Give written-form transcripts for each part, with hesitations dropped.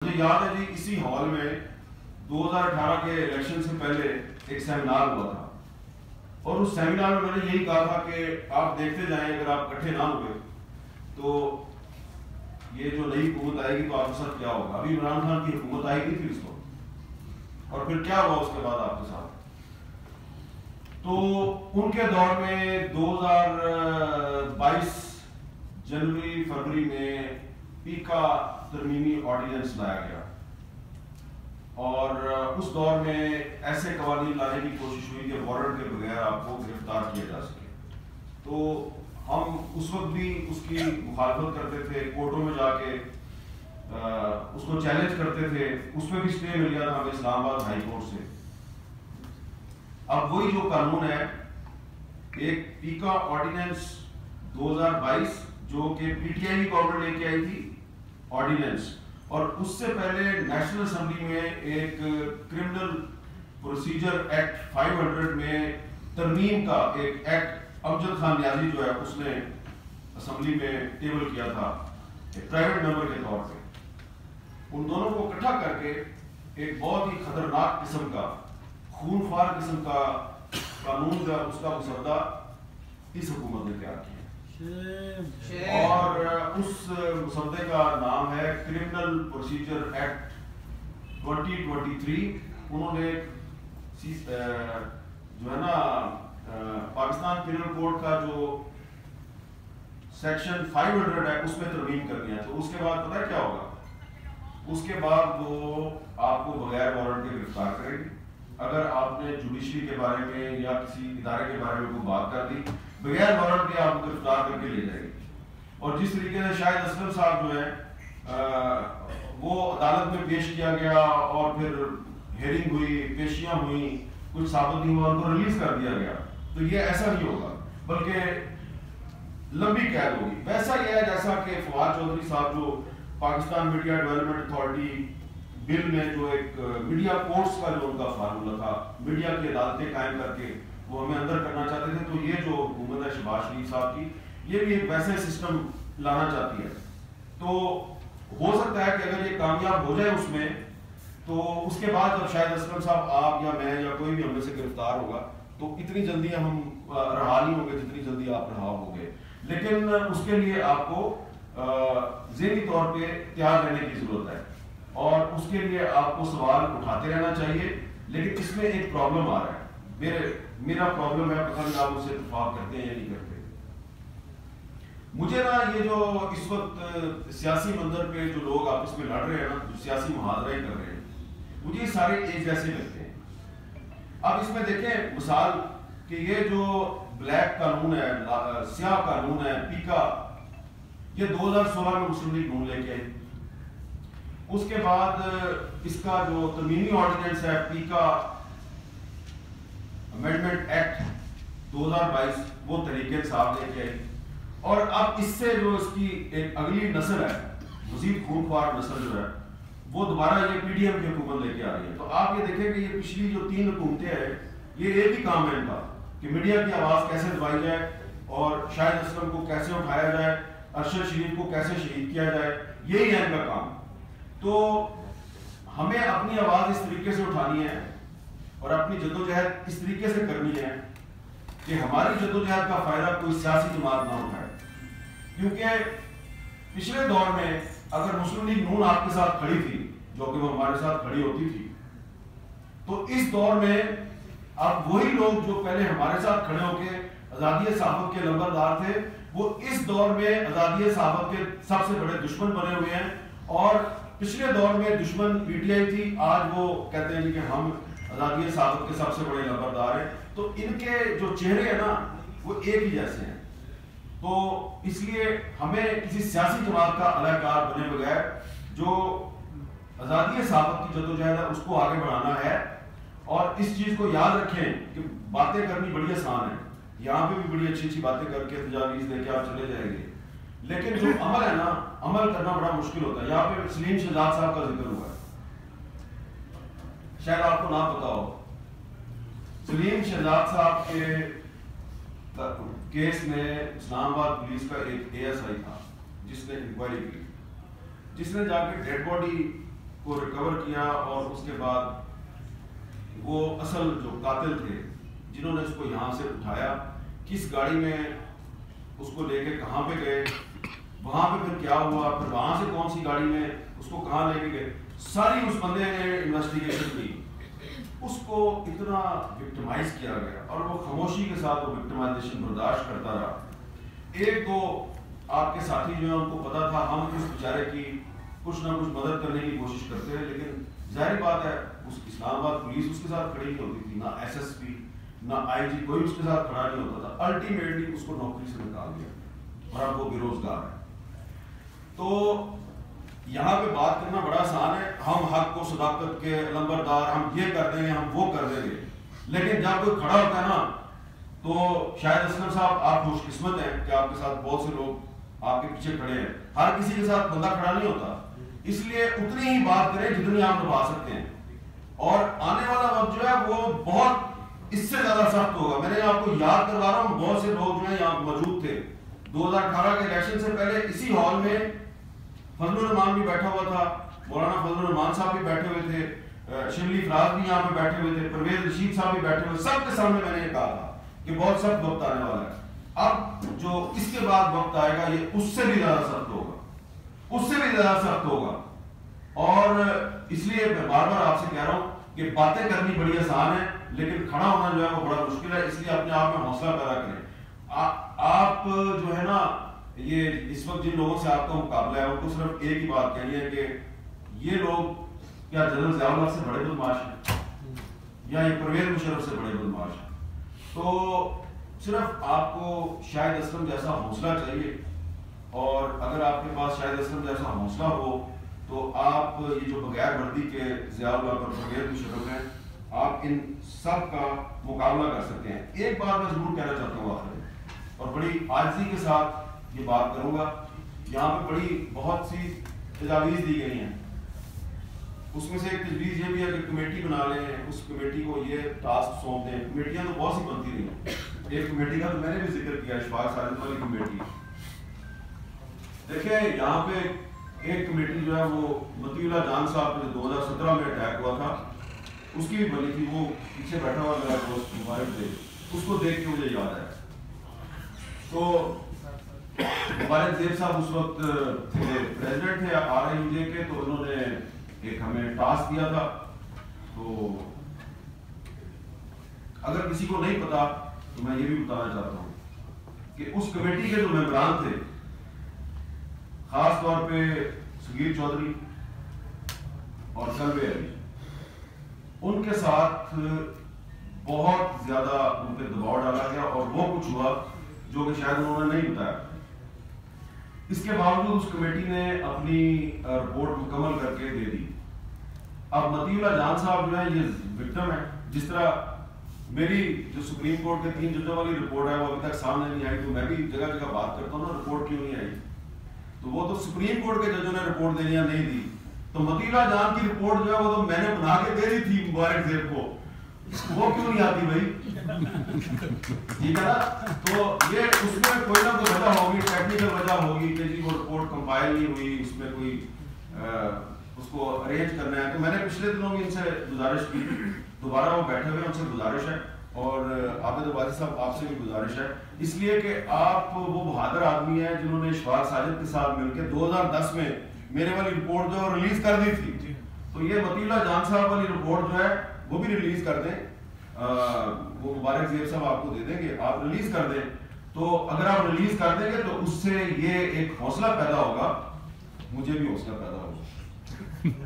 مجھے یاد ہے جی اسی ہال میں 2018 کے الیکشن سے پہلے ایک سیمینار ہوا تھا اور اس سیمینار میں نے یہی کہا تھا کہ آپ دیکھتے جائیں اگر آپ اکٹھے نہ ہوئے تو یہ جو نئی حکومت آئے گی تو آپ کے ساتھ کیا ہوگا. ابھی عمران خان کی حکومت آئی نہیں تھی اس کو اور پھر کیا ہوا اس کے بعد آپ کے ساتھ. تو ان کے دور میں 2022 جنوری فروری میں پیکا ترمیمی آرڈیننس لایا گیا اور اس دور میں ایسے قوانین لانے کی کوشش ہوئی کہ وارنٹ کے بغیر آپ کو گرفتار کیا جا سکے. تو ہم اس وقت بھی اس کی مخالفت کرتے تھے, کورٹوں میں جا کے اس کو چیلنج کرتے تھے. اس میں بھی اسٹے مل گیا تھا ہمیں اسلام آباد ہائی کورٹ سے. اب وہی جو قانون ہے ایک پیکا آرڈیننس 2022 جو کہ پی ٹی آئی کی گورنمنٹ لے کے آئی تھی آرڈیننس, اور اس سے پہلے نیشنل اسمبلی میں ایک کرمنل پروسیجر ایکٹ 500 میں ترمیم کا ایک ایکٹ امجد خان نیازی جو ہے اس نے اسمبلی میں ٹیبل کیا تھا ایک پرائیویٹ ممبر کے طور پہ. ان دونوں کو اکٹھا کر کے ایک بہت ہی خطرناک قسم کا خون خوار قسم کا قانون کا اس کا مسودہ اس حکومت نے تیار کیا اور اس مسودے کا نام ہے کرمنل پروسیجر ایکٹ 2023. انہوں نے جو ہے نا پاکستان پینل کوڈ کا جو سیکشن 500 ہے اس میں ترمیم کر دیا. تو اس کے بعد پتہ ہے کیا ہوگا, اس کے بعد وہ آپ کو بغیر وارنٹ کے گرفتار کرے گی. اگر آپ نے جوڈیشری کے بارے میں یا کسی ادارے کے بارے میں کوئی بات کر دی بغیر وارنٹ کے آپ کو گرفتار کر کے لے جائے گی. اور جس طریقے سے شاہد اسلم صاحب جو ہیں وہ عدالت میں پیش کیا گیا اور پھر ہیئرنگ ہوئی, پیشیاں ہوئیں, کچھ ثابت نہیں ہوا, ان کو ریلیز کر دیا گیا. تو یہ ایسا نہیں ہوگا بلکہ لمبی قید ہوگی. ویسا یہ ہے جیسا کہ فواد چودھری صاحب جو پاکستان میڈیا ڈیولپمنٹ اتھارٹی بل میں جو ایک میڈیا کورٹس کا جو ان کا فارمولہ تھا, میڈیا کی عدالتیں قائم کر کے وہ ہمیں اندر کرنا چاہتے تھے. تو یہ جو حکومت ہے شہباز شریف صاحب کی یہ بھی ایک ویسے سسٹم لانا چاہتی ہے. تو ہو سکتا ہے کہ اگر یہ کامیاب ہو جائے اس میں تو اس کے بعد جب شاہد اسلم صاحب آپ یا میں یا کوئی بھی ہم میں سے گرفتار ہوگا تو اتنی جلدی ہم رہا نہیں ہوں گے جتنی جلدی آپ رہا ہو گے. لیکن اس کے لیے آپ کو ذہنی طور پہ تیار رہنے کی ضرورت ہے اور اس کے لیے آپ کو سوال اٹھاتے رہنا چاہیے. لیکن اس میں ایک پرابلم آ رہا ہے, میرا پرابلم ہے, پتہ نہیں آپ مجھ سے اتفاق کرتے ہیں یا نہیں کرتے. مجھے نا یہ جو اس وقت سیاسی منظر پہ جو لوگ آپس میں لڑ رہے ہیں نا, جو سیاسی محاذرے کر رہے ہیں, مجھے یہ سارے ایک جیسے لگتے ہیں. اب اس میں دیکھیں مثال کہ یہ جو بلیک قانون ہے, سیاہ قانون ہے پیکا, یہ 2016 میں مسلم لیگ نون لے کے آئی. اس کے بعد اس کا جو ترمیمی آرڈیننس ہے پیکا امینڈمنٹ ایکٹ 2022 وہ تحریک انصاف لے کے آئی. اور اب اس سے جو اس کی ایک اگلی نسل ہے, مزید خون خوار نسل جو ہے, وہ دوبارہ یہ پی ڈی ایم کی حکومت لے کے آ رہی ہے. تو آپ یہ دیکھیں کہ یہ پچھلی جو 3 حکومتیں ہیں یہ ایک ہی کام ہے ان کا کہ میڈیا کی آواز کیسے دبائی جائے اور شاہد اسلم کو کیسے اٹھایا جائے, ارشد شریف کو کیسے شہید کیا جائے, یہی ہے ان کا کام. تو ہمیں اپنی آواز اس طریقے سے اٹھانی ہے اور اپنی جدوجہد اس طریقے سے کرنی ہے کہ ہماری جدوجہد کا فائدہ کوئی سیاسی جماعت نہ اٹھائے. کیونکہ پچھلے دور میں اگر مسلم لیگ نون آپ کے ساتھ کھڑی تھی, جو کہ وہ ہمارے ساتھ کھڑی ہوتی تھی, تو اس دور میں اب وہی لوگ جو پہلے ہمارے ساتھ کھڑے ہو کے آزادی صحافت کے لمبردار تھے وہ اس دور میں آزادی صحافت کے سب سے بڑے دشمن بنے ہوئے ہیں. اور پچھلے دور میں دشمن پی ٹی آئی تھی, آج وہ کہتے ہیں کہ ہم آزادی صحافت کے سب سے بڑے لمبردار ہیں. تو ان کے جو چہرے ہیں نا وہ ایک ہی جیسے ہیں. تو اس لیے ہمیں کسی سیاسی جماعت کا علیحدار بنے بغیر جو آزادی صحافت کی جدوجہد ہے اس کو آگے بڑھانا ہے. اور اس چیز کو یاد رکھیں کہ باتیں کرنی بڑی آسان ہے, یہاں پہ بھی بڑی اچھی اچھی باتیں کر کے تجاویز دے کے آپ چلے جائیں گے, لیکن جو عمل ہے نا عمل کرنا بڑا مشکل ہوتا ہے. یہاں پہ سلیم شہزاد صاحب کا ذکر ہوا ہے, شاید آپ کو نہ پتا ہو. سلیم شہزاد صاحب کے کیس میں اسلام آباد پولیس کا ایک اے ایس آئی تھا جس نے انکوائری کی, جس نے جا کے ڈیڈ باڈی کو ریکور کیا اور اس کے بعد وہ اصل جو قاتل تھے جنہوں نے اس کو یہاں سے اٹھایا کس گاڑی میں اس کو لے کے کہاں پہ گئے, وہاں پہ پھر کیا ہوا, پھر وہاں سے کون سی گاڑی میں اس کو کہاں لے کے گئے, ساری اس بندے نے انویسٹیگیشن کی. اس کو اتنا وکٹمائز کیا گیا اور وہ خاموشی کے ساتھ وہ وکٹمائزیشن برداشت کرتا رہا. ایک دو آپ کے ساتھی جو ہیں ان کو پتا تھا ہم اس بیچارے کی کچھ نہ کچھ مدد کرنے کی کوشش کرتے ہیں, لیکن ظاہر بات ہے اس اسلام آباد پولیس اس کے ساتھ کھڑی نہیں ہوتی تھی, نہ ایس ایس پی نہ آئی جی کوئی اس کے ساتھ کھڑا نہیں ہوتا تھا. الٹیمیٹلی اس کو نوکری سے نکال دیا اور اب وہ بے روزگار ہے. تو یہاں پہ بات کرنا بڑا آسان ہے, ہم حق کو صداقت کے علمبردار, ہم یہ کر دیں گے, ہم وہ کر دیں گے, لیکن جب کوئی کھڑا ہوتا ہے نا تو شاید اسلم صاحب آپ خوش قسمت ہیں کہ آپ کے ساتھ بہت سے لوگ آپ کے پیچھے کھڑے ہیں. ہر کسی کے ساتھ بندہ کھڑا نہیں ہوتا, اس لیے اتنی ہی بات کریں جتنی آپ نبھا سکتے ہیں. اور آنے والا وقت جو ہے وہ بہت اس سے زیادہ سخت ہوگا. میں نے آپ کو یاد کروا رہا ہوں, بہت سے لوگ جو ہیں یہاں موجود تھے 2018 کے الیکشن سے پہلے اسی ہال میں فضل الرحمان بھی بیٹھا ہوا تھا, مولانا فضل الرحمان صاحب بھی بیٹھے ہوئے تھے, شبلی فراز بھی یہاں پہ بیٹھے ہوئے تھے, پرویز رشید صاحب بھی بیٹھے ہوئے. سب کے سامنے میں نے یہ کہا تھا کہ بہت سخت وقت آنے والا ہے. اب جو اس کے بعد وقت آئے گا یہ اس سے بھی زیادہ سخت ہوگا, اس سے بھی زیادہ سخت ہوگا. اور اس لیے میں بار بار آپ سے کہہ رہا ہوں کہ باتیں کرنی بڑی آسان ہے لیکن کھڑا ہونا جو ہے وہ بڑا مشکل ہے. اس لیے اپنے آپ میں حوصلہ پیدا کریں. آپ جو ہے نا یہ اس وقت جن لوگوں سے آپ کا مقابلہ ہے ان کو صرف ایک ہی بات کہنی ہے کہ یہ لوگ کیا جنرل ضیاء الحق سے بڑے بدماش ہیں یا یہ پرویز مشرف سے بڑے بدماش ہیں. تو صرف آپ کو شاہد اسلم جیسا حوصلہ چاہیے, اور اگر آپ کے پاس شاہد اسلم جیسا حوصلہ ہو تو آپ یہ جو بغیر وردی کے ضیاء الحق اور پرویز مشرف ہیں آپ ان سب کا مقابلہ کر سکتے ہیں. ایک بات میں ضرور کہنا چاہتا ہوں آخر میں, اور بڑی عاجزی کے ساتھ یہ بات کروں گا. یہاں پہ بڑی بہت سی تجاویز دی گئی ہیں, اس میں سے ایک تجویز یہ بھی ہے کہ کمیٹی بنا لیں, اس کمیٹی کو یہ ٹاسک سونپ دیں. کمیٹیاں تو بہت سی بنتی رہی ہیں, ایک کمیٹی کا تو میں نے بھی ذکر کیا, اشفاق ساجد والی کمیٹی. دیکھیں یہاں پہ ایک کمیٹی جو ہے وہ مطیع اللہ جان صاحب جو 2017 میں اٹیک ہوا تھا اس کی بھی بنی تھی. وہ پیچھے بیٹھا ہوا میرا دوست مبارک تھے, اس کو دیکھ کے مجھے یاد ہے. تو مبارک زیب صاحب اس وقت تھے پریزیڈنٹ تھے RIUJ کے, تو انہوں نے ایک ہمیں ٹاسک دیا تھا. تو اگر کسی کو نہیں پتا تو میں یہ بھی بتانا چاہتا ہوں کہ اس کمیٹی کے جو ممبران تھے, خاص طور پہ صغیر چودھری اور سلوے علی, ان کے ساتھ بہت زیادہ ان پہ دباؤ ڈالا گیا اور وہ کچھ ہوا جو کہ شاید انہوں نے نہیں بتایا. اس کے باوجود اس کمیٹی نے اپنی رپورٹ مکمل کر کے دے دی. اب مطیع اللہ جان صاحب جو ہے یہ وکٹم ہے. جس طرح میری جو سپریم کورٹ کے 3 ججوں والی رپورٹ ہے وہ ابھی تک سامنے نہیں آئی, تو میں بھی جگہ جگہ بات کرتا ہوں نا رپورٹ کیوں نہیں آئی, تو وہ تو سپریم کورٹ کے ججوں نے رپورٹ دینی یا نہیں دی. تو مطیع اللہ جان کی رپورٹ جو ہے وہ تو میں نے بنا کے دے دی تھی مبارک زیب کو, وہ کیوں نہیں آتی بھائی, ٹھیک ہے نا. تو یہ اس میں کوئی نہ کوئی وجہ ہوگی, ٹیکنیکل وجہ ہوگی کہ جی وہ رپورٹ کمپائل نہیں ہوئی, اس میں کوئی اس کو ارینج کرنا ہے. تو میں نے پچھلے دنوں بھی ان سے گزارش کی, دوبارہ وہ بیٹھے ہوئے, ان سے گزارش ہے, اور عابد الباری صاحب آپ سے بھی گزارش ہے, اس لیے کہ آپ وہ بہادر آدمی ہیں جنہوں نے اشفاق ساجد کے ساتھ مل کے 2010 میں میرے والی رپورٹ جو ریلیز کر دی تھی. تو یہ مطیع اللہ جان صاحب والی رپورٹ جو ہے وہ بھی ریلیز کر دیں, وہ مبارک زیب صاحب آپ کو دے دیں گے, آپ ریلیز کر دیں. تو اگر آپ ریلیز کر دیں گے تو اس سے یہ ایک حوصلہ پیدا ہوگا, مجھے بھی حوصلہ پیدا ہوگا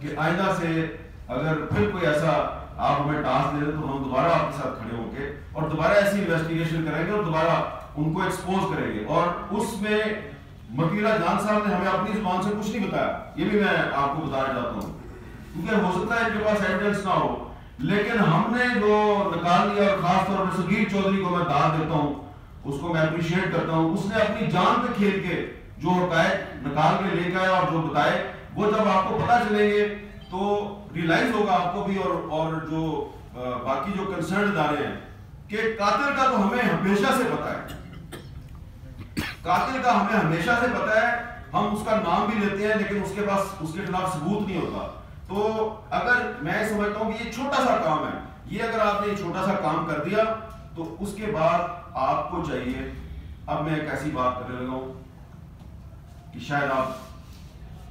کہ آئندہ سے اگر پھر کوئی ایسا آپ ہمیں ٹاسک دے دیں تو ہم دوبارہ آپ کے ساتھ کھڑے ہوں گے اور دوبارہ ایسی انویسٹیگیشن کریں گے اور دوبارہ ان کو ایکسپوز کریں گے. اور اس میں مطیع اللہ جان صاحب نے ہمیں اپنی زبان سے کچھ نہیں بتایا, یہ بھی میں آپ کو بتانا چاہتا ہوں, کیونکہ ہو سکتا ہے ان کے پاس ایویڈنس نہ ہو, لیکن ہم نے جو نکال لیا, اور خاص طور پر صغیر چودھری کو میں داد دیتا ہوں, اس کو میں اپریشیٹ کرتا ہوں, اس نے اپنی جان پہ کھیل کے جو حقائق نکال کے لے کے آیا اور جو بتائے, وہ جب آپ کو پتہ چلیں گے تو ریلائز ہوگا آپ کو بھی اور جو باقی جو کنسرن ادارے ہیں کہ قاتل کا تو ہمیں ہمیشہ سے پتہ ہے, قاتل کا ہمیں ہمیشہ سے پتہ ہے, ہم اس کا نام بھی لیتے ہیں لیکن اس کے پاس اس کے خلاف ثبوت نہیں ہوتا. تو اگر میں سمجھتا ہوں کہ یہ چھوٹا سا کام ہے، یہ اگر آپ نے چھوٹا سا کام کر دیا تو اس کے بعد آپ کو چاہیے، اب میں ایک ایسی بات کرنے لگا ہوں کہ شاید آپ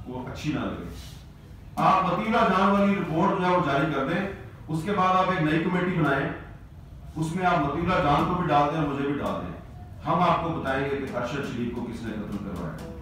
کو اچھی نہ لگے، آپ مطیع اللہ جان والی رپورٹ جو ہے وہ جاری کر دیں، اس کے بعد آپ ایک نئی کمیٹی بنائیں، اس میں آپ مطیع اللہ جان کو بھی ڈال دیں اور مجھے بھی ڈال دیں، ہم آپ کو بتائیں گے کہ ارشد شریف کو کس نے قتل کروایا ہے۔